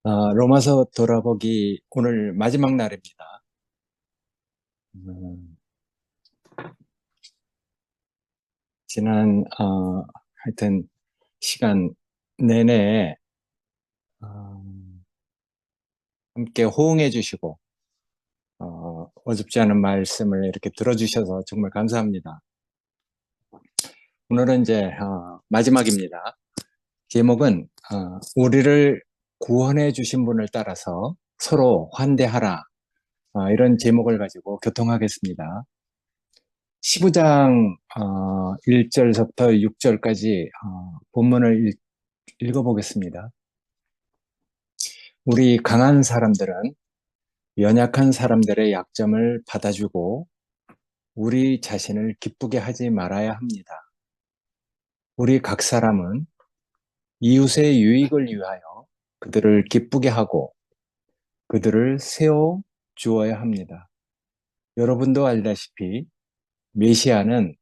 로마서 돌아보기 오늘 마지막 날입니다. 음, 지난 하여튼 시간 내내 어, 함께 호응해 주시고 어줍지 않은 말씀을 이렇게 들어주셔서 정말 감사합니다. 오늘은 이제 마지막입니다. 제목은 우리를 구원해 주신 분을 따라서 서로 환대하라, 이런 제목을 가지고 교통하겠습니다. 15장 1절서부터 6절까지 본문을 읽어보겠습니다. 우리 강한 사람들은 연약한 사람들의 약점을 받아주고 우리 자신을 기쁘게 하지 말아야 합니다. 우리 각 사람은 이웃의 유익을 위하여 그들을 기쁘게 하고 그들을 세워 주어야 합니다. 여러분도 알다시피 메시아는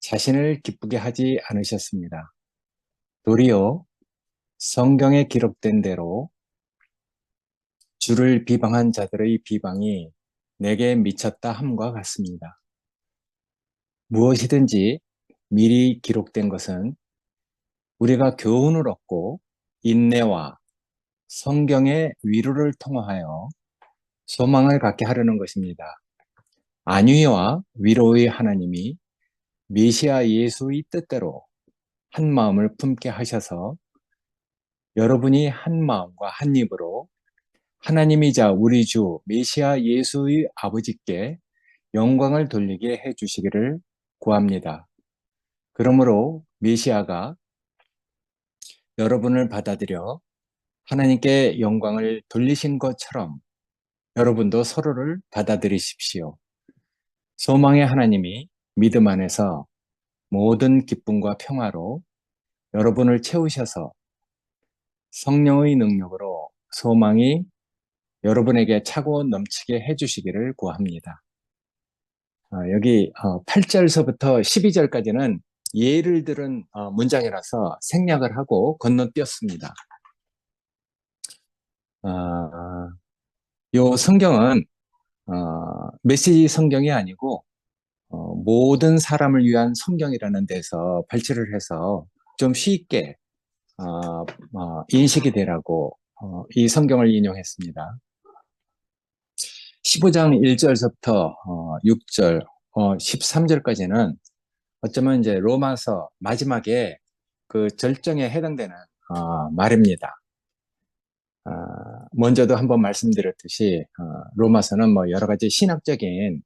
자신을 기쁘게 하지 않으셨습니다. 도리어 성경에 기록된 대로 주를 비방한 자들의 비방이 내게 미쳤다 함과 같습니다. 무엇이든지 미리 기록된 것은 우리가 교훈을 얻고 인내와 성경의 위로를 통하여 소망을 갖게 하려는 것입니다. 안위와 위로의 하나님이 메시아 예수의 뜻대로 한 마음을 품게 하셔서 여러분이 한 마음과 한 입으로 하나님이자 우리 주 메시아 예수의 아버지께 영광을 돌리게 해주시기를 구합니다. 그러므로 메시아가 여러분을 받아들여 하나님께 영광을 돌리신 것처럼 여러분도 서로를 받아들이십시오. 소망의 하나님이 믿음 안에서 모든 기쁨과 평화로 여러분을 채우셔서 성령의 능력으로 소망이 여러분에게 차고 넘치게 해주시기를 구합니다. 여기 8절서부터 12절까지는 예를 들은 문장이라서 생략을 하고 건너뛰었습니다. 이 성경은 메시지 성경이 아니고 모든 사람을 위한 성경이라는 데서 발췌를 해서 좀 쉽게 인식이 되라고 이 성경을 인용했습니다. 15장 1절서부터 6절, 13절까지는 어쩌면 이제 로마서 마지막에 그 절정에 해당되는 말입니다. 먼저도 한번 말씀드렸듯이 로마서는 뭐 여러 가지 신학적인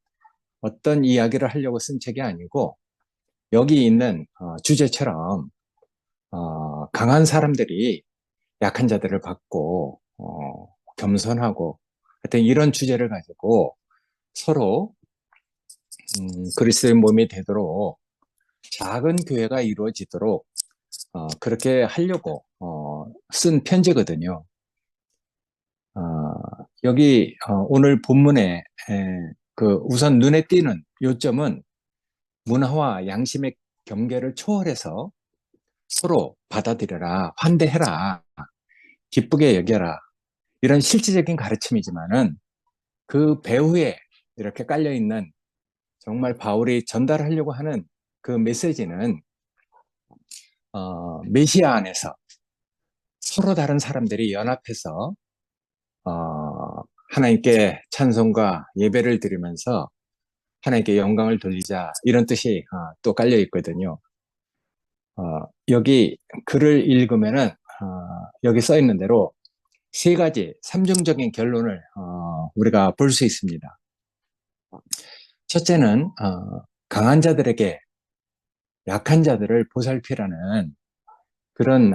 어떤 이야기를 하려고 쓴 책이 아니고 여기 있는 주제처럼 강한 사람들이 약한 자들을 받고 겸손하고 하여튼 이런 주제를 가지고 서로 그리스도의 몸이 되도록 작은 교회가 이루어지도록 그렇게 하려고 쓴 편지거든요. 여기 오늘 본문에 그 우선 눈에 띄는 요점은 문화와 양심의 경계를 초월해서 서로 받아들여라, 환대해라, 기쁘게 여겨라 이런 실질적인 가르침이지만은 그 배후에 이렇게 깔려있는 정말 바울이 전달하려고 하는 그 메시지는 메시아 안에서 서로 다른 사람들이 연합해서 하나님께 찬송과 예배를 드리면서 하나님께 영광을 돌리자 이런 뜻이 또 깔려 있거든요. 여기 글을 읽으면은 여기 써 있는 대로 세 가지 삼중적인 결론을 우리가 볼 수 있습니다. 첫째는 강한 자들에게 약한 자들을 보살피라는 그런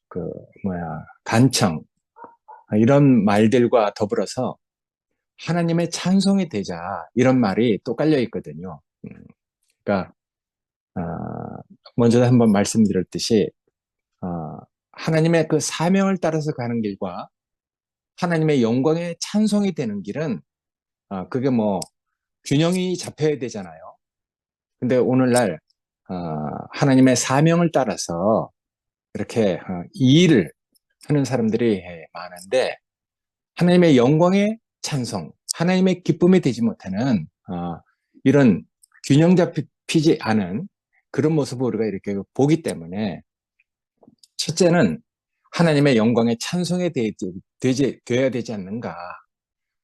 그 간청 이런 말들과 더불어서 하나님의 찬송이 되자 이런 말이 또 깔려 있거든요. 그러니까 먼저 한번 말씀드렸듯이 하나님의 그 사명을 따라서 가는 길과 하나님의 영광의 찬송이 되는 길은 그게 뭐 균형이 잡혀야 되잖아요. 근데 오늘날 하나님의 사명을 따라서 이렇게 이 일을 하는 사람들이 많은데 하나님의 영광의 찬송, 하나님의 기쁨이 되지 못하는 이런 균형 잡히지 않은 그런 모습을 우리가 이렇게 보기 때문에 첫째는 하나님의 영광의 찬송이 되어야 되지 않는가.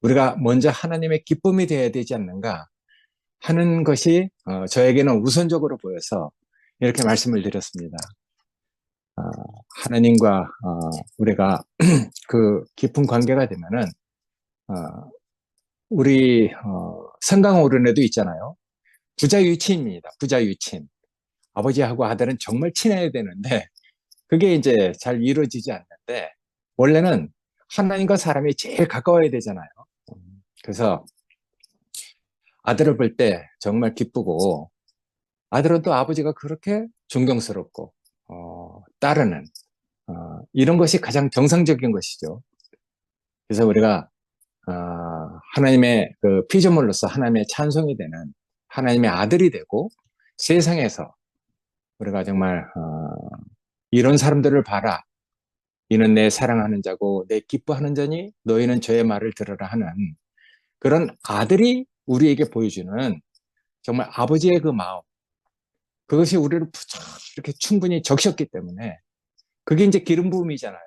우리가 먼저 하나님의 기쁨이 되어야 되지 않는가 하는 것이 저에게는 우선적으로 보여서 이렇게 말씀을 드렸습니다. 하나님과 우리가 그 깊은 관계가 되면은 우리 성강 어른에도 있잖아요. 부자 유친입니다. 부자 유친. 아버지하고 아들은 정말 친해야 되는데 그게 이제 잘 이루어지지 않는데 원래는 하나님과 사람이 제일 가까워야 되잖아요. 그래서 아들을 볼 때 정말 기쁘고 아들은 또 아버지가 그렇게 존경스럽고 따르는 이런 것이 가장 정상적인 것이죠. 그래서 우리가 하나님의 그 피조물로서 하나님의 찬송이 되는 하나님의 아들이 되고 세상에서 우리가 정말 이런 사람들을 봐라. 이는 내 사랑하는 자고 내 기뻐하는 자니 너희는 저의 말을 들으라 하는 그런 아들이 우리에게 보여주는 정말 아버지의 그 마음 그것이 우리를 이렇게 충분히 적셨기 때문에 그게 이제 기름 부음이잖아요.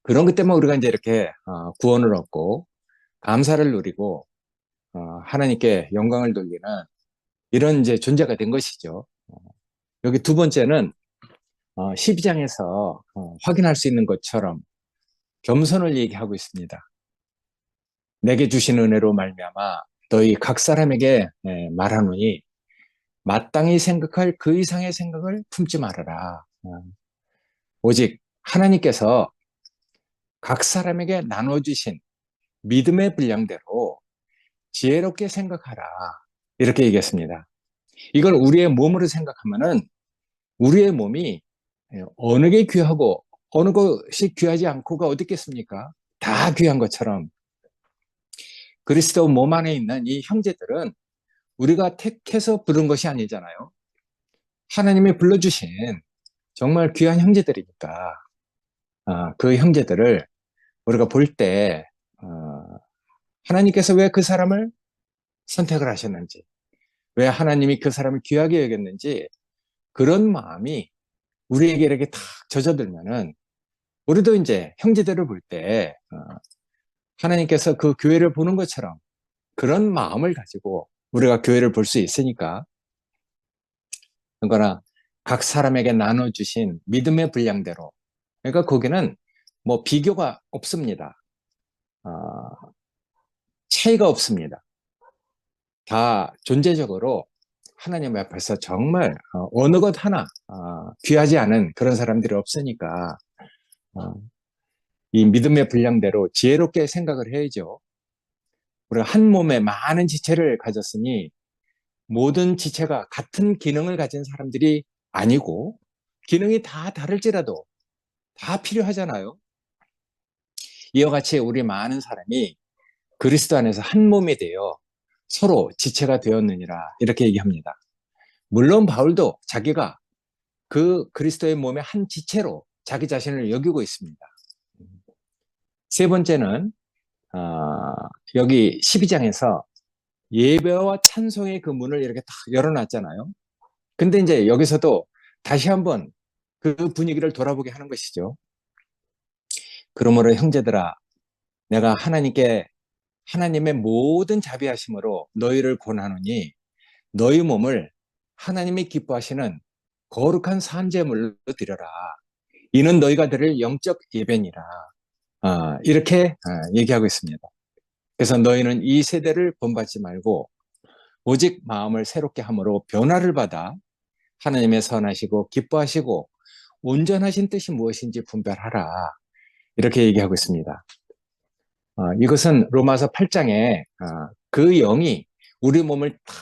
그런 것 때문에 우리가 이제 이렇게 구원을 얻고 감사를 누리고 하나님께 영광을 돌리는 이런 이제 존재가 된 것이죠. 여기 두 번째는 12장에서 확인할 수 있는 것처럼 겸손을 얘기하고 있습니다. 내게 주신 은혜로 말미암아 너희 각 사람에게 말하노니 마땅히 생각할 그 이상의 생각을 품지 말아라. 오직 하나님께서 각 사람에게 나눠주신 믿음의 분량대로 지혜롭게 생각하라. 이렇게 얘기했습니다. 이걸 우리의 몸으로 생각하면은 우리의 몸이 어느 게 귀하고 어느 것이 귀하지 않고가 어디 있겠습니까? 다 귀한 것처럼 그리스도 몸 안에 있는 이 형제들은 우리가 택해서 부른 것이 아니잖아요. 하나님이 불러주신 정말 귀한 형제들이니까 그 형제들을 우리가 볼 때 하나님께서 왜 그 사람을 선택을 하셨는지 왜 하나님이 그 사람을 귀하게 여겼는지 그런 마음이 우리에게 이렇게 탁 젖어들면은 우리도 이제 형제들을 볼 때 하나님께서 그 교회를 보는 것처럼 그런 마음을 가지고 우리가 교회를 볼 수 있으니까 그러나 각 사람에게 나눠주신 믿음의 분량대로 그러니까 거기는 뭐 비교가 없습니다. 차이가 없습니다. 다 존재적으로 하나님 앞에서 정말 어느 것 하나 귀하지 않은 그런 사람들이 없으니까 이 믿음의 분량대로 지혜롭게 생각을 해야죠. 우리가 한 몸에 많은 지체를 가졌으니 모든 지체가 같은 기능을 가진 사람들이 아니고 기능이 다 다를지라도 다 필요하잖아요. 이와 같이 우리 많은 사람이 그리스도 안에서 한 몸이 되어 서로 지체가 되었느니라 이렇게 얘기합니다. 물론 바울도 자기가 그 그리스도의 몸의 한 지체로 자기 자신을 여기고 있습니다. 세 번째는 여기 12장에서 예배와 찬송의 그 문을 이렇게 딱 열어놨잖아요. 근데 이제 여기서도 다시 한번 그 분위기를 돌아보게 하는 것이죠. 그러므로 형제들아 내가 하나님의 모든 자비하심으로 너희를 권하노니 너희 몸을 하나님이 기뻐하시는 거룩한 산제물로 드려라. 이는 너희가 드릴 영적 예배니라. 이렇게 얘기하고 있습니다. 그래서 너희는 이 세대를 본받지 말고 오직 마음을 새롭게 함으로 변화를 받아 하나님의 선하시고 기뻐하시고 온전하신 뜻이 무엇인지 분별하라. 이렇게 얘기하고 있습니다. 이것은 로마서 8장에 그 영이 우리 몸을 탁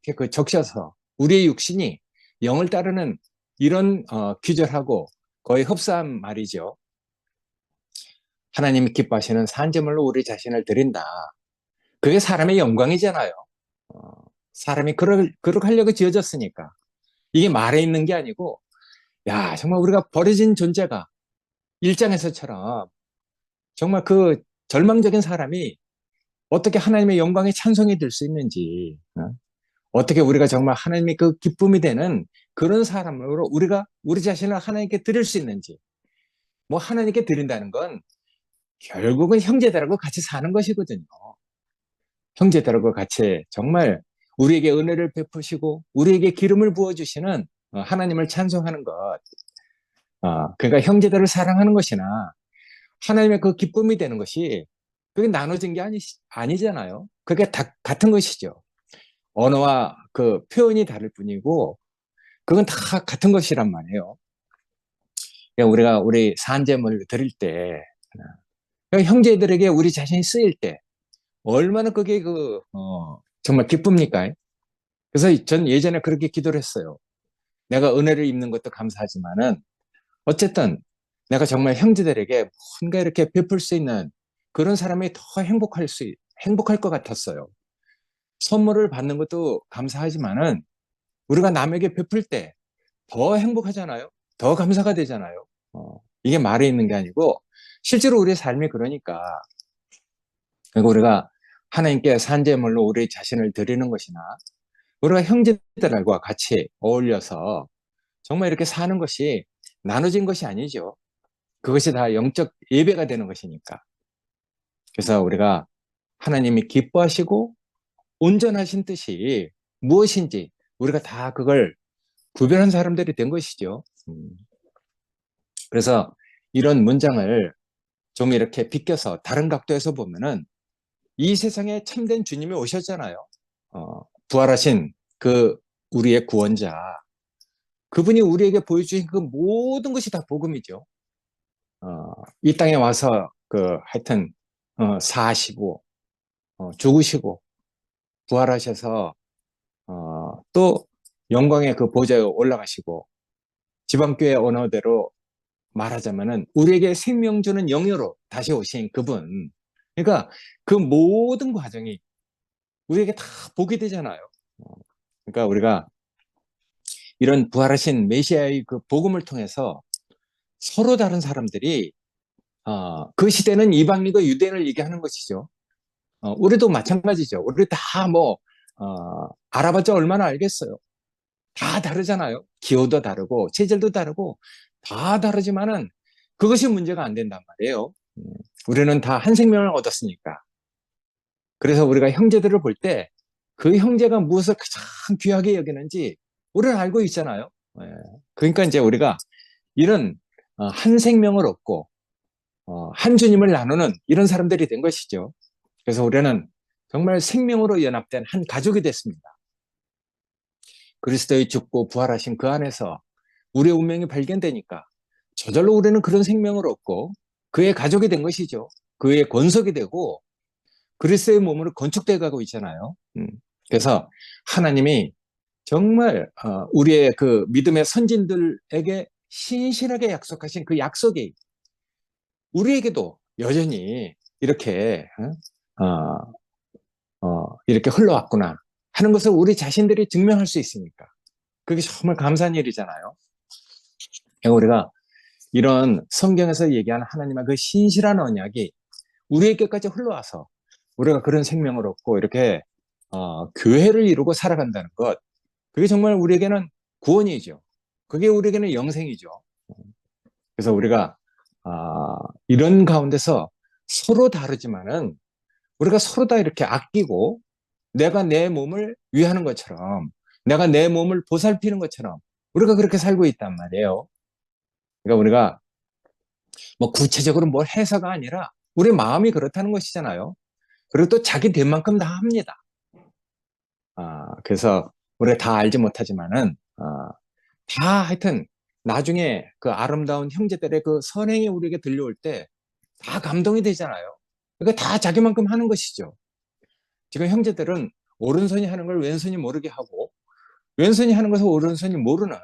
이렇게 적셔서 우리의 육신이 영을 따르는 이런 귀절하고 거의 흡사한 말이죠. 하나님이 기뻐하시는 산제물로 우리 자신을 드린다. 그게 사람의 영광이잖아요. 사람이 그렇게 지어졌으니까. 이게 말에 있는 게 아니고 야 정말 우리가 버려진 존재가 1장에서처럼 정말 그 절망적인 사람이 어떻게 하나님의 영광에 찬송이 될 수 있는지, 어떻게 우리가 정말 하나님의 그 기쁨이 되는 그런 사람으로 우리가 우리 자신을 하나님께 드릴 수 있는지, 뭐 하나님께 드린다는 건 결국은 형제들하고 같이 사는 것이거든요. 형제들하고 같이 정말 우리에게 은혜를 베푸시고 우리에게 기름을 부어주시는 하나님을 찬송하는 것. 그러니까 형제들을 사랑하는 것이나 하나님의 그 기쁨이 되는 것이 그게 나눠진 게 아니잖아요. 그게 다 같은 것이죠. 언어와 그 표현이 다를 뿐이고 그건 다 같은 것이란 말이에요. 그러니까 우리가 우리 산재물 드릴 때 그러니까 형제들에게 우리 자신이 쓰일 때 얼마나 그게 정말 기쁩니까? 그래서 전 예전에 그렇게 기도를 했어요. 내가 은혜를 입는 것도 감사하지만은 어쨌든 내가 정말 형제들에게 뭔가 이렇게 베풀 수 있는 그런 사람이 더 행복할 것 같았어요. 선물을 받는 것도 감사하지만은 우리가 남에게 베풀 때 더 행복하잖아요. 더 감사가 되잖아요. 이게 말에 있는 게 아니고 실제로 우리의 삶이 그러니까 우리가 하나님께 산재물로 우리 자신을 드리는 것이나 우리가 형제들과 같이 어울려서 정말 이렇게 사는 것이 나눠진 것이 아니죠. 그것이 다 영적 예배가 되는 것이니까. 그래서 우리가 하나님이 기뻐하시고 온전하신 뜻이 무엇인지 우리가 다 그걸 구별한 사람들이 된 것이죠. 그래서 이런 문장을 좀 이렇게 비껴서 다른 각도에서 보면은 이 세상에 참된 주님이 오셨잖아요. 부활하신 그 우리의 구원자. 그분이 우리에게 보여주신 그 모든 것이 다 복음이죠. 이 땅에 와서 하여튼 사시고 죽으시고 부활하셔서 또 영광의 그 보좌에 올라가시고 지방교회 언어대로 말하자면은 우리에게 생명 주는 영으로 다시 오신 그분. 그러니까 그 모든 과정이 우리에게 다 복이 되잖아요. 그러니까 우리가 이런 부활하신 메시아의 그 복음을 통해서 서로 다른 사람들이 그 시대는 이방인과 유대인을 얘기하는 것이죠. 우리도 마찬가지죠. 우리 다 알아봤자 얼마나 알겠어요. 다 다르잖아요. 기호도 다르고 체질도 다르고 다 다르지만은 그것이 문제가 안 된단 말이에요. 우리는 다 한 생명을 얻었으니까. 그래서 우리가 형제들을 볼 때 그 형제가 무엇을 가장 귀하게 여기는지 우리는 알고 있잖아요. 예. 그러니까 이제 우리가 이런 한 생명을 얻고 한 주님을 나누는 이런 사람들이 된 것이죠. 그래서 우리는 정말 생명으로 연합된 한 가족이 됐습니다. 그리스도의 죽고 부활하신 그 안에서 우리의 운명이 발견되니까 저절로 우리는 그런 생명을 얻고 그의 가족이 된 것이죠. 그의 권속이 되고 그리스도의 몸으로 건축되어 가고 있잖아요. 그래서 하나님이 정말 우리의 그 믿음의 선진들에게 신실하게 약속하신 그 약속이 우리에게도 여전히 이렇게 이렇게 흘러왔구나 하는 것을 우리 자신들이 증명할 수 있으니까 그게 정말 감사한 일이잖아요. 우리가 이런 성경에서 얘기하는 하나님의 그 신실한 언약이 우리에게까지 흘러와서 우리가 그런 생명을 얻고 이렇게 교회를 이루고 살아간다는 것, 그게 정말 우리에게는 구원이죠. 그게 우리에게는 영생이죠. 그래서 우리가 이런 가운데서 서로 다르지만은 우리가 서로 다 이렇게 아끼고 내가 내 몸을 위하는 것처럼 내가 내 몸을 보살피는 것처럼 우리가 그렇게 살고 있단 말이에요. 그러니까 우리가 뭐 구체적으로 뭘 해서가 아니라 우리 마음이 그렇다는 것이잖아요. 그리고 또 자기 된 만큼 다 합니다. 그래서 우리가 다 알지 못하지만은 다 하여튼 나중에 그 아름다운 형제들의 그 선행이 우리에게 들려올 때 다 감동이 되잖아요. 그러니까 다 자기만큼 하는 것이죠. 지금 형제들은 오른손이 하는 걸 왼손이 모르게 하고 왼손이 하는 것을 오른손이 모르는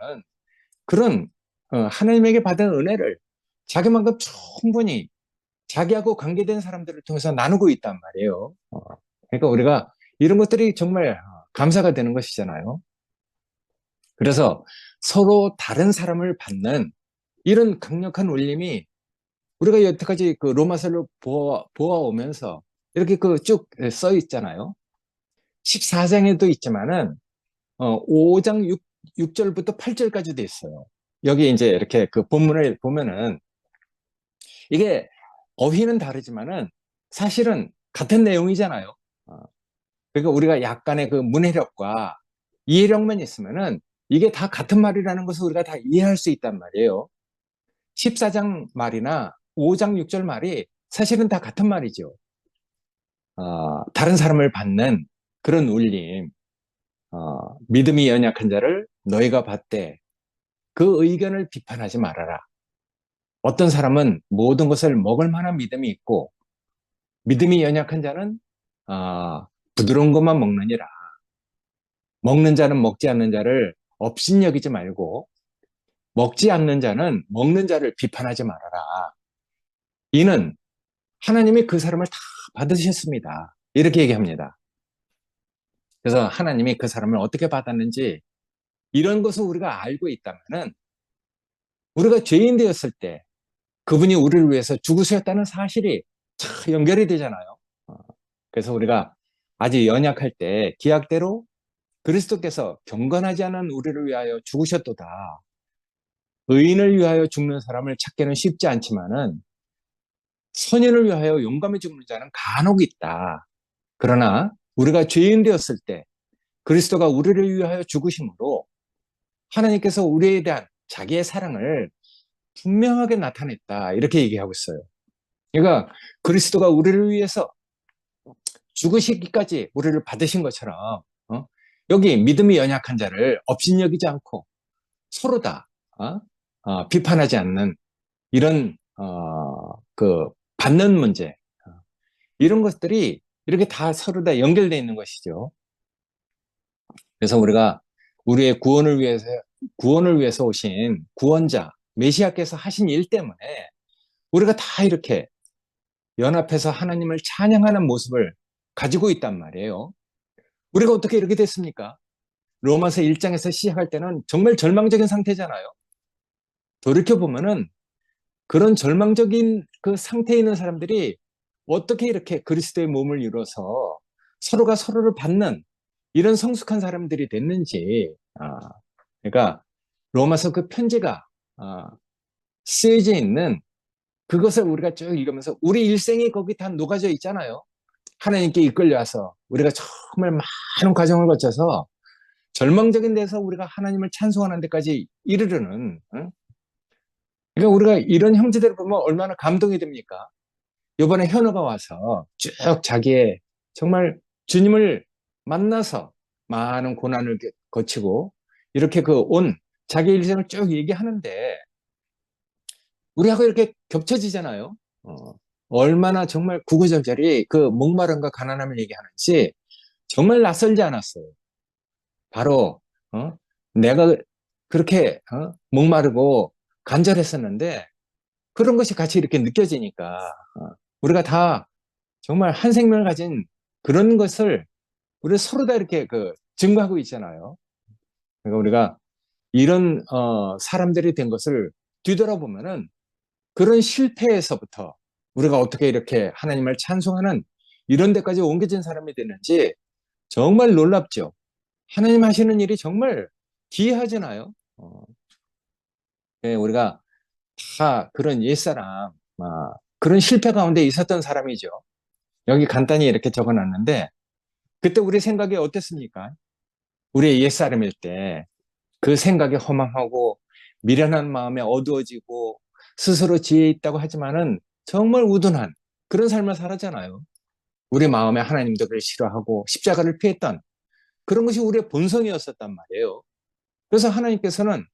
그런 하나님에게 받은 은혜를 자기만큼 충분히 자기하고 관계된 사람들을 통해서 나누고 있단 말이에요. 그러니까 우리가 이런 것들이 정말 감사가 되는 것이잖아요. 그래서 서로 다른 사람을 받는 이런 강력한 울림이 우리가 여태까지 그 로마서를 보아오면서 이렇게 그 쭉 써 있잖아요. 14장에도 있지만은 5장 6절부터 8절까지도 있어요. 여기 이제 이렇게 그 본문을 보면은 이게 어휘는 다르지만은 사실은 같은 내용이잖아요. 어, 그러니까 우리가 약간의 그 문해력과 이해력만 있으면은 이게 다 같은 말이라는 것을 우리가 다 이해할 수 있단 말이에요. 14장 말이나 5장 6절 말이 사실은 다 같은 말이죠. 다른 사람을 받는 그런 울림, 믿음이 연약한 자를 너희가 받되 그 의견을 비판하지 말아라. 어떤 사람은 모든 것을 먹을 만한 믿음이 있고 믿음이 연약한 자는 부드러운 것만 먹느니라. 먹는 자는 먹지 않는 자를 업신여기지 말고 먹지 않는 자는 먹는 자를 비판하지 말아라. 이는 하나님이 그 사람을 다 받으셨습니다. 이렇게 얘기합니다. 그래서 하나님이 그 사람을 어떻게 받았는지 이런 것을 우리가 알고 있다면은 우리가 죄인 되었을 때 그분이 우리를 위해서 죽으셨다는 사실이 참 연결이 되잖아요. 어, 그래서 우리가 아직 연약할 때 기약대로 그리스도께서 경건하지 않은 우리를 위하여 죽으셨도다. 의인을 위하여 죽는 사람을 찾기는 쉽지 않지만은 선인을 위하여 용감히 죽는 자는 간혹 있다. 그러나 우리가 죄인 되었을 때 그리스도가 우리를 위하여 죽으심으로 하나님께서 우리에 대한 자기의 사랑을 분명하게 나타냈다. 이렇게 얘기하고 있어요. 그러니까 그리스도가 우리를 위해서 죽으시기까지 우리를 받으신 것처럼 여기 믿음이 연약한 자를 업신여기지 않고 서로 다 비판하지 않는 이런 그 받는 문제 이런 것들이 이렇게 다 서로 다 연결되어 있는 것이죠. 그래서 우리가 우리의 구원을 위해서 오신 구원자 메시아께서 하신 일 때문에 우리가 다 이렇게 연합해서 하나님을 찬양하는 모습을 가지고 있단 말이에요. 우리가 어떻게 이렇게 됐습니까? 로마서 1장에서 시작할 때는 정말 절망적인 상태잖아요. 돌이켜보면은 그런 절망적인 그 상태에 있는 사람들이 어떻게 이렇게 그리스도의 몸을 이뤄서 서로가 서로를 받는 이런 성숙한 사람들이 됐는지, 그러니까 로마서 그 편지가 쓰여져 있는 그것을 우리가 쭉 읽으면서 우리 일생이 거기 다 녹아져 있잖아요. 하나님께 이끌려와서 우리가 정말 많은 과정을 거쳐서 절망적인 데서 우리가 하나님을 찬송하는 데까지 이르르는, 응? 그러니까 우리가 이런 형제들을 보면 얼마나 감동이 됩니까? 이번에 현우가 와서 쭉 자기의 정말 주님을 만나서 많은 고난을 거치고 이렇게 그 온 자기 일생을 쭉 얘기하는데 우리하고 이렇게 겹쳐지잖아요. 얼마나 정말 구구절절히 그 목마름과 가난함을 얘기하는지 정말 낯설지 않았어요. 바로 내가 그렇게 목마르고 간절했었는데 그런 것이 같이 이렇게 느껴지니까 우리가 다 정말 한 생명을 가진 그런 것을 우리 서로 다 이렇게 그 증거하고 있잖아요. 그러니까 우리가 이런 사람들이 된 것을 뒤돌아보면은 그런 실패에서부터 우리가 어떻게 이렇게 하나님을 찬송하는 이런 데까지 옮겨진 사람이 되는지 정말 놀랍죠. 하나님 하시는 일이 정말 기이하잖아요. 우리가 다 그런 옛사람, 그런 실패 가운데 있었던 사람이죠. 여기 간단히 이렇게 적어놨는데 그때 우리 생각이 어땠습니까? 우리의 옛사람일 때 그 생각이 허망하고 미련한 마음에 어두워지고 스스로 지혜 있다고 하지만은 정말 우둔한 그런 삶을 살았잖아요. 우리 마음에 하나님들을 싫어하고 십자가를 피했던 그런 것이 우리의 본성이었었단 말이에요. 그래서 하나님께서는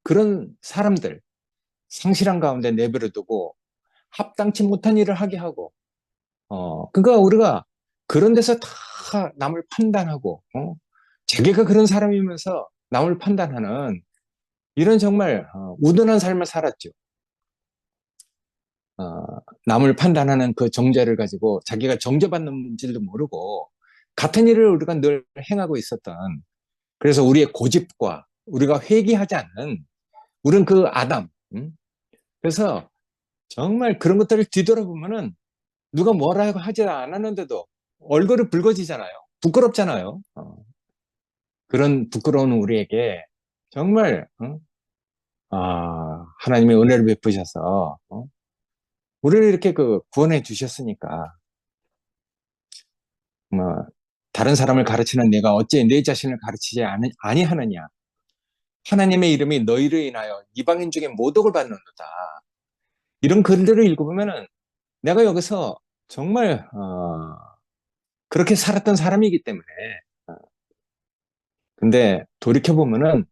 그런 사람들 상실한 가운데 내버려 두고 합당치 못한 일을 하게 하고 그러니까 우리가 그런 데서 다 남을 판단하고 자기가 그런 사람이면서 남을 판단하는 이런 정말 우둔한 삶을 살았죠. 남을 판단하는 그 정죄를 가지고 자기가 정죄받는 줄도 모르고 같은 일을 우리가 늘 행하고 있었던 그래서 우리의 고집과 우리가 회개하지 않는 우리는 그 아담 그래서 정말 그런 것들을 뒤돌아보면은 누가 뭐라고 하지 않았는데도 얼굴이 붉어지잖아요. 부끄럽잖아요. 그런 부끄러운 우리에게 정말 하나님의 은혜를 베푸셔서 우리를 이렇게 그 구원해 주셨으니까 뭐 다른 사람을 가르치는 내가 어찌 내 자신을 가르치지 아니하느냐. 하나님의 이름이 너희를 인하여 이방인 중에 모독을 받는도다. 이런 글들을 읽어보면은 내가 여기서 정말 그렇게 살았던 사람이기 때문에 어, 근데 돌이켜보면은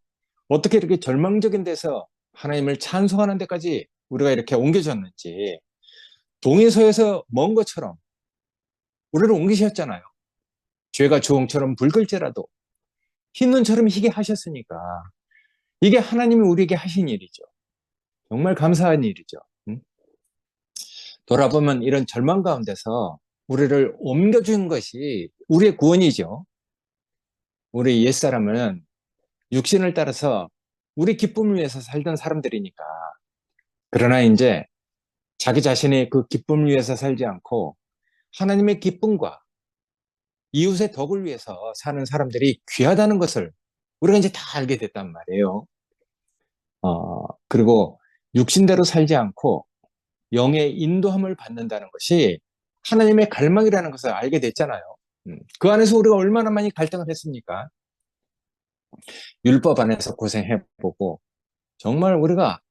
어떻게 이렇게 절망적인 데서 하나님을 찬송하는 데까지 우리가 이렇게 옮겨졌는지 동에서에서 먼 것처럼 우리를 옮기셨잖아요. 죄가 주홍처럼 붉을지라도 흰 눈처럼 희게 하셨으니까 이게 하나님이 우리에게 하신 일이죠. 정말 감사한 일이죠. 응? 돌아보면 이런 절망 가운데서 우리를 옮겨준 것이 우리의 구원이죠. 우리 옛사람은 육신을 따라서 우리 기쁨을 위해서 살던 사람들이니까. 그러나 이제 자기 자신의 그 기쁨을 위해서 살지 않고 하나님의 기쁨과 이웃의 덕을 위해서 사는 사람들이 귀하다는 것을 우리가 이제 다 알게 됐단 말이에요. 그리고 육신대로 살지 않고 영의 인도함을 받는다는 것이 하나님의 갈망이라는 것을 알게 됐잖아요. 그 안에서 우리가 얼마나 많이 갈등을 했습니까? 율법 안에서 고생해보고 정말 우리가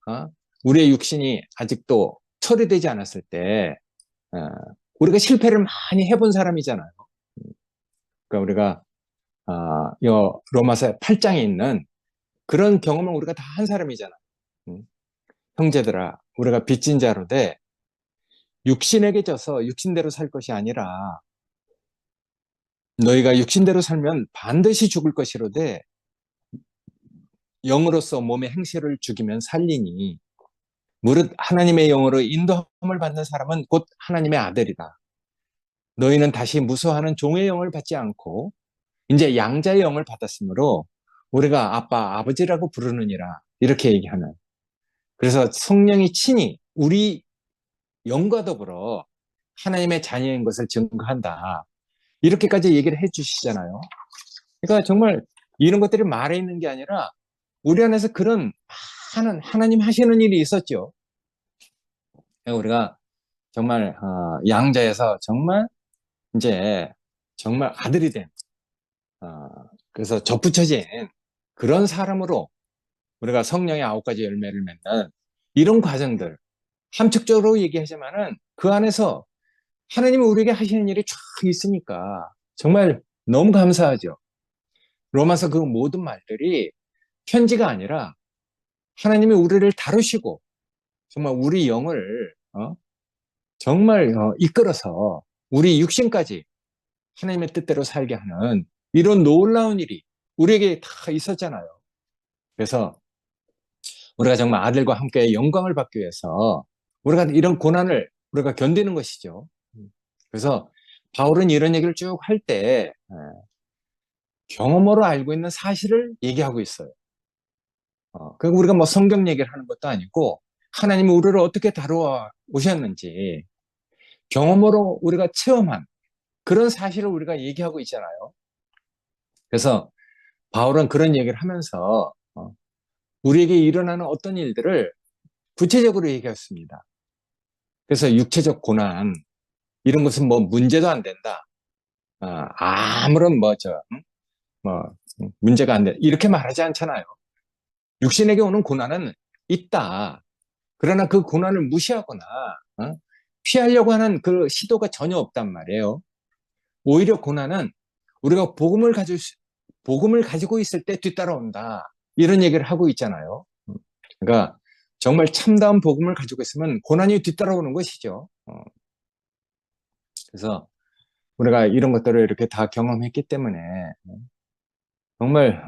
우리의 육신이 아직도 처리되지 않았을 때 어, 우리가 실패를 많이 해본 사람이잖아요. 그러니까 우리가 로마서 8장에 있는 그런 경험을 우리가 다 한 사람이잖아요. 형제들아, 우리가 빚진 자로 돼 육신에게 져서 육신대로 살 것이 아니라 너희가 육신대로 살면 반드시 죽을 것이로되 영으로서 몸의 행실을 죽이면 살리니 무릇 하나님의 영으로 인도함을 받는 사람은 곧 하나님의 아들이다. 너희는 다시 무수하는 종의 영을 받지 않고 이제 양자의 영을 받았으므로 우리가 아빠, 아버지라고 부르느니라 이렇게 얘기하는. 그래서 성령이 친히 우리 영과 더불어 하나님의 자녀인 것을 증거한다. 이렇게까지 얘기를 해 주시잖아요. 그러니까 정말 이런 것들이 말에 있는 게 아니라 우리 안에서 그런 많은 하나님 하시는 일이 있었죠. 우리가 정말 양자에서 정말 이제 정말 아들이 된 어, 그래서 접붙여진 그런 사람으로 우리가 성령의 9가지 열매를 맺는 이런 과정들 함축적으로 얘기하지만은 그 안에서 하나님이 우리에게 하시는 일이 쫙 있으니까 정말 너무 감사하죠. 로마서 그 모든 말들이 편지가 아니라 하나님이 우리를 다루시고 정말 우리 영을 정말 이끌어서 우리 육신까지 하나님의 뜻대로 살게 하는 이런 놀라운 일이 우리에게 다 있었잖아요. 그래서 우리가 정말 아들과 함께 영광을 받기 위해서 우리가 이런 고난을 우리가 견디는 것이죠. 그래서 바울은 이런 얘기를 쭉 할 때 경험으로 알고 있는 사실을 얘기하고 있어요. 그러니까 우리가 뭐 성경 얘기를 하는 것도 아니고 하나님이 우리를 어떻게 다루어 오셨는지 경험으로 우리가 체험한 그런 사실을 우리가 얘기하고 있잖아요. 그래서 바울은 그런 얘기를 하면서 우리에게 일어나는 어떤 일들을 구체적으로 얘기했습니다. 그래서 육체적 고난 이런 것은 뭐 문제도 안 된다. 아무런 뭐 문제가 안 돼. 이렇게 말하지 않잖아요. 육신에게 오는 고난은 있다. 그러나 그 고난을 무시하거나 피하려고 하는 그 시도가 전혀 없단 말이에요. 오히려 고난은 우리가 복음을 가지고 있을 때 뒤따라온다. 이런 얘기를 하고 있잖아요. 그러니까 정말 참다운 복음을 가지고 있으면 고난이 뒤따라오는 것이죠. 그래서 우리가 이런 것들을 이렇게 다 경험했기 때문에 정말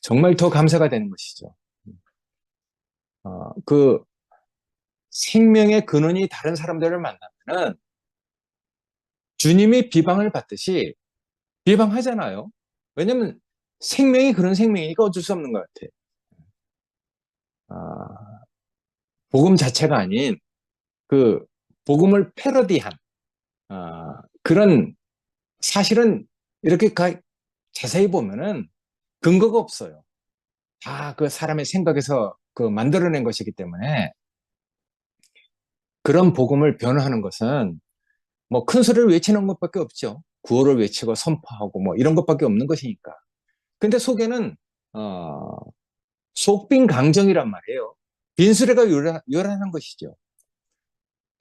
정말 더 감사가 되는 것이죠. 그 생명의 근원이 다른 사람들을 만나면은 주님이 비방을 받듯이 비방하잖아요. 왜냐면 생명이 그런 생명이니까 어쩔 수 없는 것 같아요. 복음 자체가 아닌 그 복음을 패러디한 그런 사실은 이렇게 자세히 보면은 근거가 없어요. 다 그 사람의 생각에서 그 만들어낸 것이기 때문에 그런 복음을 변호하는 것은 뭐 큰 소리를 외치는 것밖에 없죠. 구호를 외치고 선포하고 뭐 이런 것밖에 없는 것이니까. 근데 속에는 어, 속빈 강정이란 말이에요. 빈수레가 요란한 것이죠.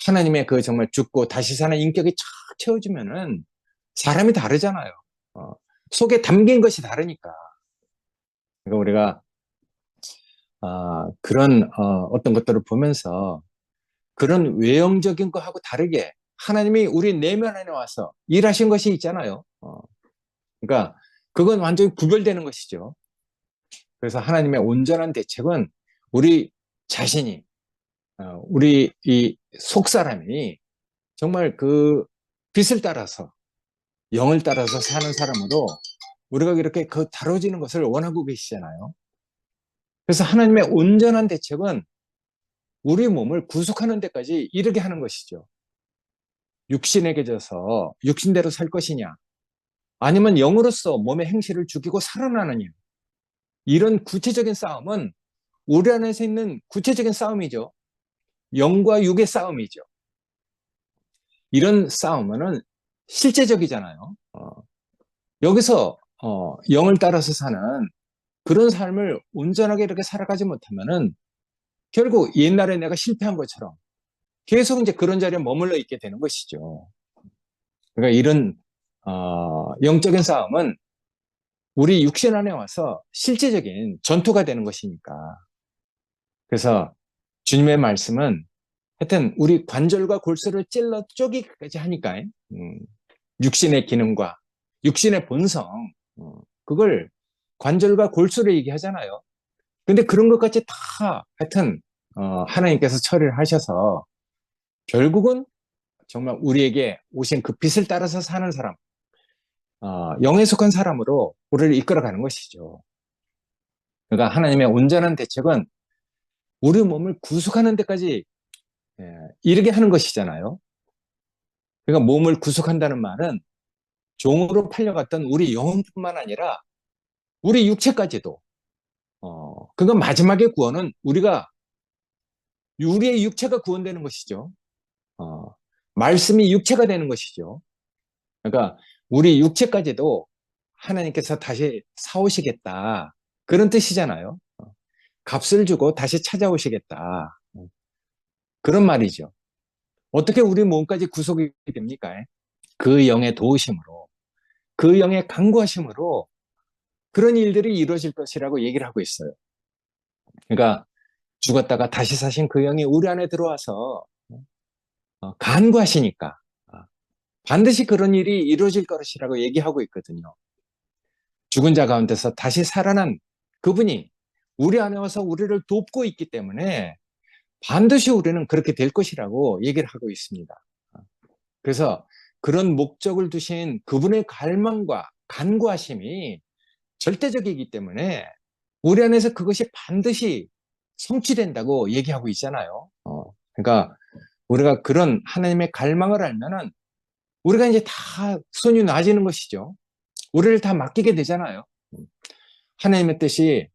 하나님의 그 정말 죽고 다시 사는 인격이 쫙 채워지면은 사람이 다르잖아요. 어, 속에 담긴 것이 다르니까. 그러니까 우리가 그런 어떤 것들을 보면서 그런 외형적인 것하고 다르게 하나님이 우리 내면 안에 와서 일하신 것이 있잖아요. 그러니까 그건 완전히 구별되는 것이죠. 그래서 하나님의 온전한 대책은 우리 자신이 우리 이 속사람이 정말 그 빛을 따라서 영을 따라서 사는 사람으로 우리가 이렇게 그 다뤄지는 것을 원하고 계시잖아요. 그래서 하나님의 온전한 대책은 우리 몸을 구속하는 데까지 이르게 하는 것이죠. 육신에게 져서 육신대로 살 것이냐, 아니면 영으로서 몸의 행실을 죽이고 살아나느냐. 이런 구체적인 싸움은 우리 안에서 있는 구체적인 싸움이죠. 영과 육의 싸움이죠. 이런 싸움은 실제적이잖아요. 여기서 영을 따라서 사는 그런 삶을 온전하게 이렇게 살아가지 못하면은 결국 옛날에 내가 실패한 것처럼 계속 이제 그런 자리에 머물러 있게 되는 것이죠. 그러니까 이런 영적인 싸움은 우리 육신 안에 와서 실제적인 전투가 되는 것이니까. 그래서 주님의 말씀은 하여튼 우리 관절과 골수를 찔러 쪼개기까지 하니까 육신의 기능과 육신의 본성 그걸 관절과 골수를 얘기하잖아요. 근데 그런 것까지 다 하여튼 하나님께서 처리를 하셔서 결국은 정말 우리에게 오신 그 빛을 따라서 사는 사람, 영에 속한 사람으로 우리를 이끌어가는 것이죠. 그러니까 하나님의 온전한 대책은 우리 몸을 구속하는 데까지 이르게 하는 것이잖아요. 그러니까 몸을 구속한다는 말은 종으로 팔려갔던 우리 영혼뿐만 아니라 우리 육체까지도 그건 마지막의 구원은 우리의 육체가 구원되는 것이죠. 어, 말씀이 육체가 되는 것이죠. 그러니까 우리 육체까지도 하나님께서 다시 사오시겠다. 그런 뜻이잖아요. 값을 주고 다시 찾아오시겠다. 그런 말이죠. 어떻게 우리 몸까지 구속이 됩니까? 그 영의 도우심으로, 그 영의 강구하심으로 그런 일들이 이루어질 것이라고 얘기를 하고 있어요. 그러니까 죽었다가 다시 사신 그 영이 우리 안에 들어와서 간구하시니까 반드시 그런 일이 이루어질 것이라고 얘기하고 있거든요. 죽은 자 가운데서 다시 살아난 그분이 우리 안에 와서 우리를 돕고 있기 때문에 반드시 우리는 그렇게 될 것이라고 얘기를 하고 있습니다. 그래서 그런 목적을 두신 그분의 갈망과 간구하심이 절대적이기 때문에 우리 안에서 그것이 반드시 성취된다고 얘기하고 있잖아요. 그러니까 우리가 그런 하나님의 갈망을 알면은 우리가 이제 다 손이 놔지는 것이죠. 우리를 다 맡기게 되잖아요. 하나님의 뜻이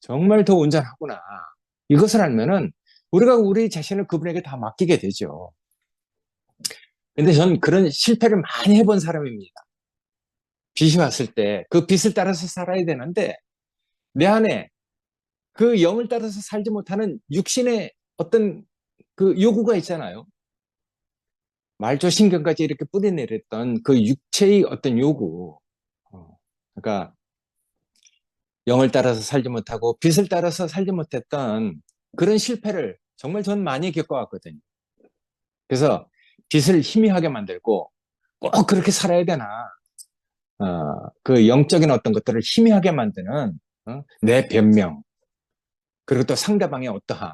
정말 더 온전하구나. 이것을 알면은 우리가 우리 자신을 그분에게 다 맡기게 되죠. 근데 전 그런 실패를 많이 해본 사람입니다. 빛이 왔을 때 그 빛을 따라서 살아야 되는데 내 안에 그 영을 따라서 살지 못하는 육신의 어떤 그 요구가 있잖아요. 말초신경까지 이렇게 뿌리내렸던 그 육체의 어떤 요구. 그러니까 영을 따라서 살지 못하고 빛을 따라서 살지 못했던 그런 실패를 정말 전 많이 겪어왔거든요. 그래서 빛을 희미하게 만들고 꼭 그렇게 살아야 되나. 그 영적인 어떤 것들을 희미하게 만드는 내 변명, 그리고 또 상대방의 어떠함.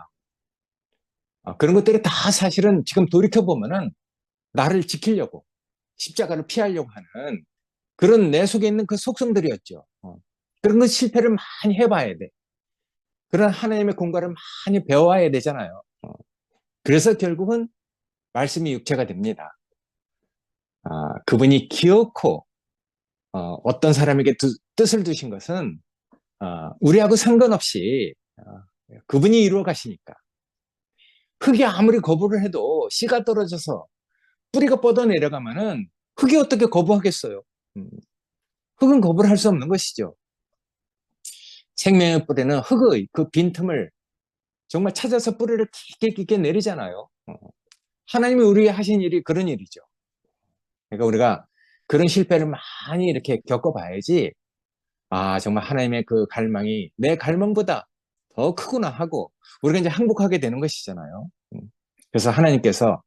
그런 것들이 다 사실은 지금 돌이켜보면은 나를 지키려고 십자가를 피하려고 하는 그런 내 속에 있는 그 속성들이었죠. 그런 것 실패를 많이 해봐야 돼. 그런 하나님의 공간을 많이 배워야 되잖아요. 그래서 결국은 말씀이 육체가 됩니다. 그분이 기어코 어떤 사람에게 뜻을 두신 것은 우리하고 상관없이 그분이 이루어 가시니까. 흙이 아무리 거부를 해도 씨가 떨어져서 뿌리가 뻗어 내려가면은 흙이 어떻게 거부하겠어요? 음, 흙은 거부를 할 수 없는 것이죠. 생명의 뿌리는 흙의 그 빈틈을 정말 찾아서 뿌리를 깊게 내리잖아요. 하나님이 우리에게 하신 일이 그런 일이죠. 그러니까 우리가 그런 실패를 많이 이렇게 겪어봐야지, 정말 하나님의 그 갈망이 내 갈망보다 더 크구나 하고 우리가 이제 항복하게 되는 것이잖아요. 그래서 하나님께서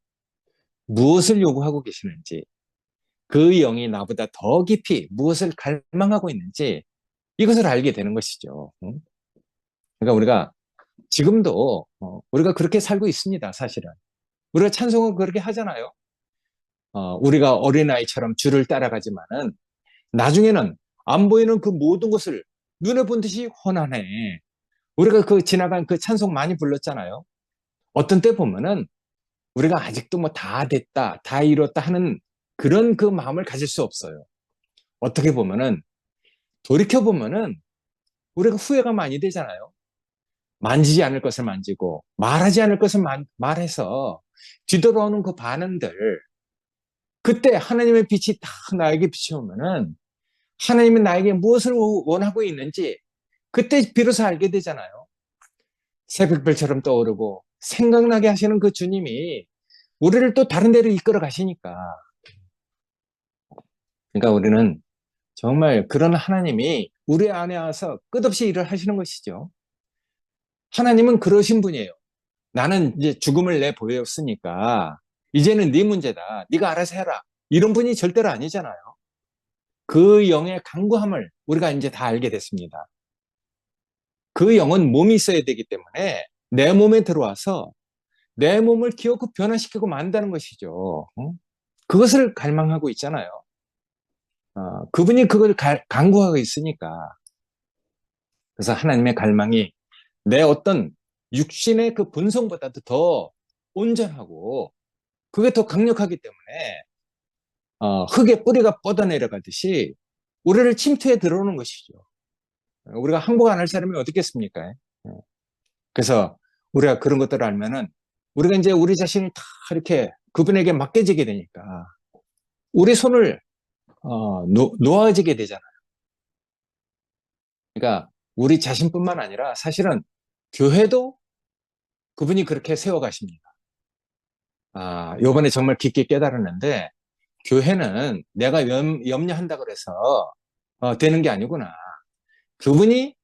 무엇을 요구하고 계시는지, 그 영이 나보다 더 깊이 무엇을 갈망하고 있는지 이것을 알게 되는 것이죠. 그러니까 우리가 지금도 우리가 그렇게 살고 있습니다. 사실은 우리가 찬송은 그렇게 하잖아요. 우리가 어린아이처럼 주를 따라가지만은 나중에는 안 보이는 그 모든 것을 눈에 본 듯이 훤하네. 우리가 그 지나간 그 찬송 많이 불렀잖아요. 어떤 때 보면은 우리가 아직도 뭐 다 됐다, 다 이뤘다 하는 그런 그 마음을 가질 수 없어요. 어떻게 보면은, 돌이켜 보면은 우리가 후회가 많이 되잖아요. 만지지 않을 것을 만지고 말하지 않을 것을 말해서 뒤돌아오는 그 반응들, 그때 하나님의 빛이 딱 나에게 비추오면은 하나님이 나에게 무엇을 원하고 있는지 그때 비로소 알게 되잖아요. 새벽별처럼 떠오르고 생각나게 하시는 그 주님이 우리를 또 다른 데로 이끌어 가시니까. 그러니까 우리는 정말 그런 하나님이 우리 안에 와서 끝없이 일을 하시는 것이죠. 하나님은 그러신 분이에요. 나는 이제 죽음을 내보였으니까 이제는 네 문제다. 네가 알아서 해라. 이런 분이 절대로 아니잖아요. 그 영의 강구함을 우리가 이제 다 알게 됐습니다. 그 영은 몸이 있어야 되기 때문에 내 몸에 들어와서 내 몸을 기어코 변화시키고 만다는 것이죠. 그것을 갈망하고 있잖아요. 그분이 그걸 강구하고 있으니까. 그래서 하나님의 갈망이 내 어떤 육신의 그 본성보다도 더 온전하고 그게 더 강력하기 때문에 흙의 뿌리가 뻗어내려가듯이 우리를 침투해 들어오는 것이죠. 우리가 항복 안 할 사람이 어떻겠습니까? 그래서 우리가 그런 것들을 알면은 우리가 이제 우리 자신을 다 이렇게 그분에게 맡겨지게 되니까 우리 손을 놓아지게 되잖아요. 그러니까 우리 자신뿐만 아니라 사실은 교회도 그분이 그렇게 세워가십니다. 요번에 정말 깊게 깨달았는데 교회는 내가 염려한다 그래서 되는 게 아니구나. 그분이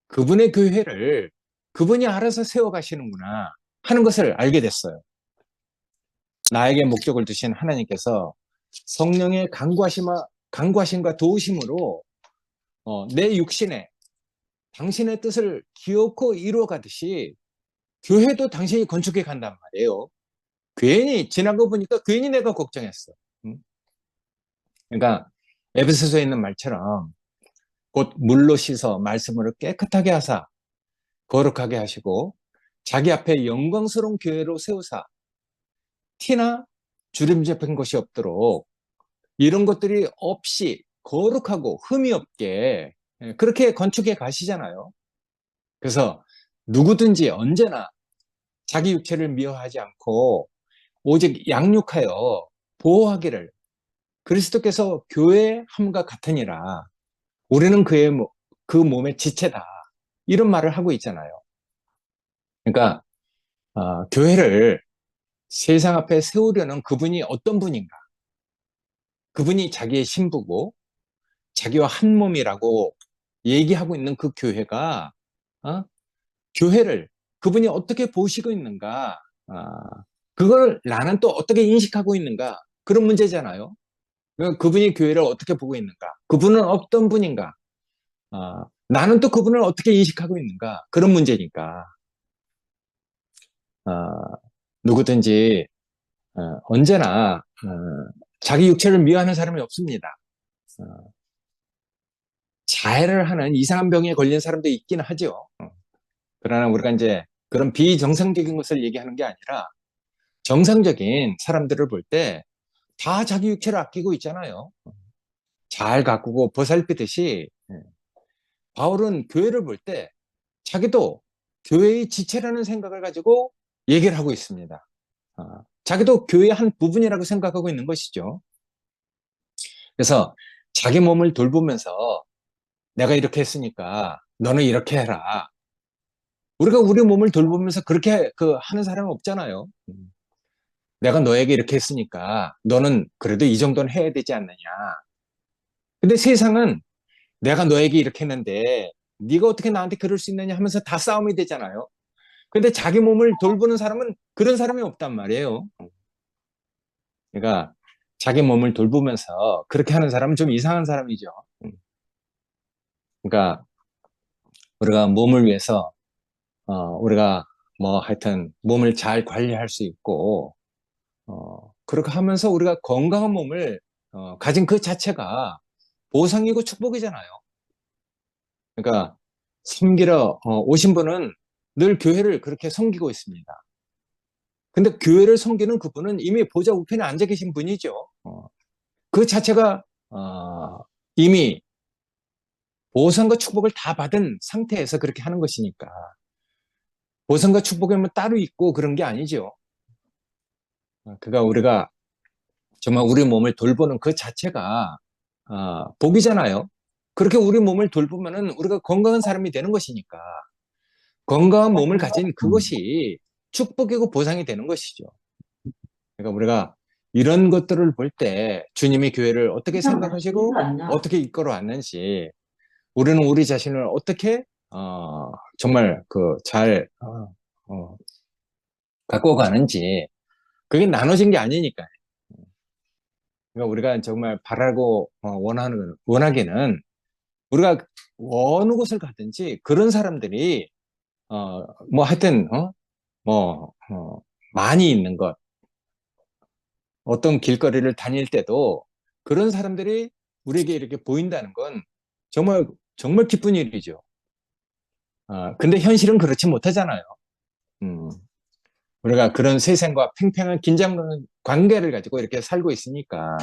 그분의 교회를 그분이 알아서 세워가시는구나 하는 것을 알게 됐어요. 나에게 목적을 두신 하나님께서 성령의 강구하심과 도우심으로 내 육신에 당신의 뜻을 기어코 이루어가듯이 교회도 당신이 건축해 간단 말이에요. 괜히 지난 거 보니까 괜히 내가 걱정했어. 그러니까 에베소서에 있는 말처럼 곧 물로 씻어 말씀으로 깨끗하게 하사 거룩하게 하시고 자기 앞에 영광스러운 교회로 세우사 티나 주름 잡힌 것이 없도록 이런 것들이 없이 거룩하고 흠이 없게 그렇게 건축해 가시잖아요. 그래서 누구든지 언제나 자기 육체를 미워하지 않고 오직 양육하여 보호하기를 그리스도께서 교회의 함과 같으니라. 우리는 그 몸의 지체다. 이런 말을 하고 있잖아요. 그러니까 교회를 세상 앞에 세우려는 그분이 어떤 분인가? 그분이 자기의 신부고 자기와 한 몸이라고 얘기하고 있는 그 교회가 교회를 그분이 어떻게 보시고 있는가? 그걸 나는 또 어떻게 인식하고 있는가? 그런 문제잖아요. 그분이 교회를 어떻게 보고 있는가? 그분은 어떤 분인가? 나는 또 그분을 어떻게 인식하고 있는가? 그런 문제니까. 어, 누구든지 언제나 자기 육체를 미워하는 사람이 없습니다. 어, 자해를 하는 이상한 병에 걸린 사람도 있긴 하죠. 그러나 우리가 이제 그런 비정상적인 것을 얘기하는 게 아니라 정상적인 사람들을 볼 때 다 자기 육체를 아끼고 있잖아요. 잘 가꾸고 보살피듯이 바울은 교회를 볼 때 자기도 교회의 지체라는 생각을 가지고 얘기를 하고 있습니다. 자기도 교회의 한 부분이라고 생각하고 있는 것이죠. 그래서 자기 몸을 돌보면서 내가 이렇게 했으니까 너는 이렇게 해라. 우리가 우리 몸을 돌보면서 그렇게 하는 사람은 없잖아요. 내가 너에게 이렇게 했으니까 너는 그래도 이 정도는 해야 되지 않느냐. 근데 세상은 내가 너에게 이렇게 했는데 네가 어떻게 나한테 그럴 수 있느냐 하면서 다 싸움이 되잖아요. 근데 자기 몸을 돌보는 사람은 그런 사람이 없단 말이에요. 그러니까 자기 몸을 돌보면서 그렇게 하는 사람은 좀 이상한 사람이죠. 그러니까 우리가 몸을 위해서 우리가 뭐 하여튼 몸을 잘 관리할 수 있고 그렇게 하면서 우리가 건강한 몸을 가진 그 자체가 보상이고 축복이잖아요. 그러니까 섬기러 오신 분은 늘 교회를 그렇게 섬기고 있습니다. 근데 교회를 섬기는 그분은 이미 보좌 우편에 앉아 계신 분이죠. 그 자체가 이미 보상과 축복을 다 받은 상태에서 그렇게 하는 것이니까 보상과 축복이 뭐 따로 있고 그런 게 아니죠. 그가 우리가 정말 우리 몸을 돌보는 그 자체가 복이잖아요. 그렇게 우리 몸을 돌보면은 우리가 건강한 사람이 되는 것이니까 건강한 몸을 가진 그것이 축복이고 보상이 되는 것이죠. 그러니까 우리가 이런 것들을 볼 때 주님이 교회를 어떻게 생각하시고 어떻게 이끌어 왔는지 우리는 우리 자신을 어떻게 정말 잘 갖고 가는지 그게 나눠진 게 아니니까. 그러니까 우리가 정말 바라고 원하기는 우리가 어느 곳을 가든지 그런 사람들이 뭐 하여튼 뭐 많이 있는 것 어떤 길거리를 다닐 때도 그런 사람들이 우리에게 이렇게 보인다는 건 정말 정말 기쁜 일이죠. 근데 현실은 그렇지 못하잖아요. 음, 우리가 그런 세상과 팽팽한 긴장 관계를 가지고 이렇게 살고 있으니까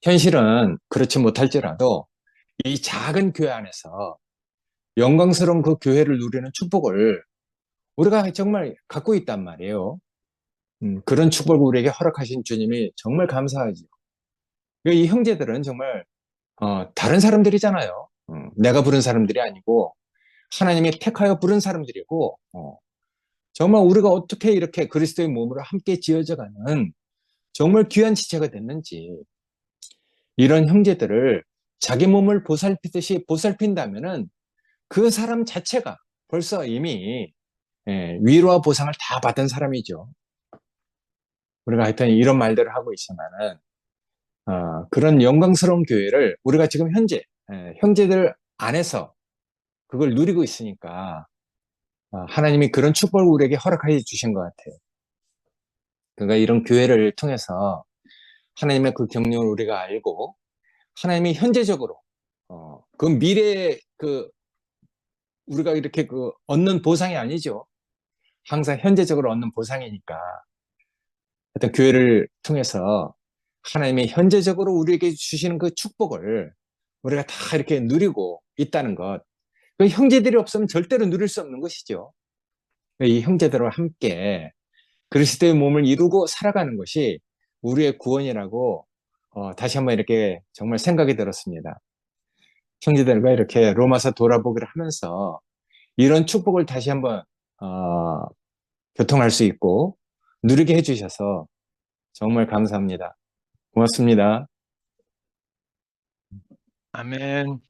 현실은 그렇지 못할지라도 이 작은 교회 안에서 영광스러운 그 교회를 누리는 축복을 우리가 정말 갖고 있단 말이에요. 그런 축복을 우리에게 허락하신 주님이 정말 감사하죠. 이 형제들은 정말 다른 사람들이잖아요. 내가 부른 사람들이 아니고 하나님이 택하여 부른 사람들이고 정말 우리가 어떻게 이렇게 그리스도의 몸으로 함께 지어져가는 정말 귀한 지체가 됐는지 이런 형제들을 자기 몸을 보살피듯이 보살핀다면은 그 사람 자체가 벌써 이미 위로와 보상을 다 받은 사람이죠. 우리가 하여튼 이런 말들을 하고 있지만은 그런 영광스러운 교회를 우리가 지금 현재 형제들 안에서 그걸 누리고 있으니까 하나님이 그런 축복을 우리에게 허락해 주신 것 같아요. 그러니까 이런 교회를 통해서 하나님의 그 경륜을 우리가 알고 하나님이 현재적으로 그 미래에 우리가 이렇게 얻는 보상이 아니죠. 항상 현재적으로 얻는 보상이니까 하여튼 교회를 통해서 하나님이 현재적으로 우리에게 주시는 그 축복을 우리가 다 이렇게 누리고 있다는 것. 그 형제들이 없으면 절대로 누릴 수 없는 것이죠. 이 형제들과 함께 그리스도의 몸을 이루고 살아가는 것이 우리의 구원이라고 다시 한번 이렇게 정말 생각이 들었습니다. 형제들과 이렇게 로마서 돌아보기를 하면서 이런 축복을 다시 한번 어, 교통할 수 있고 누리게 해주셔서 정말 감사합니다. 고맙습니다. 아멘.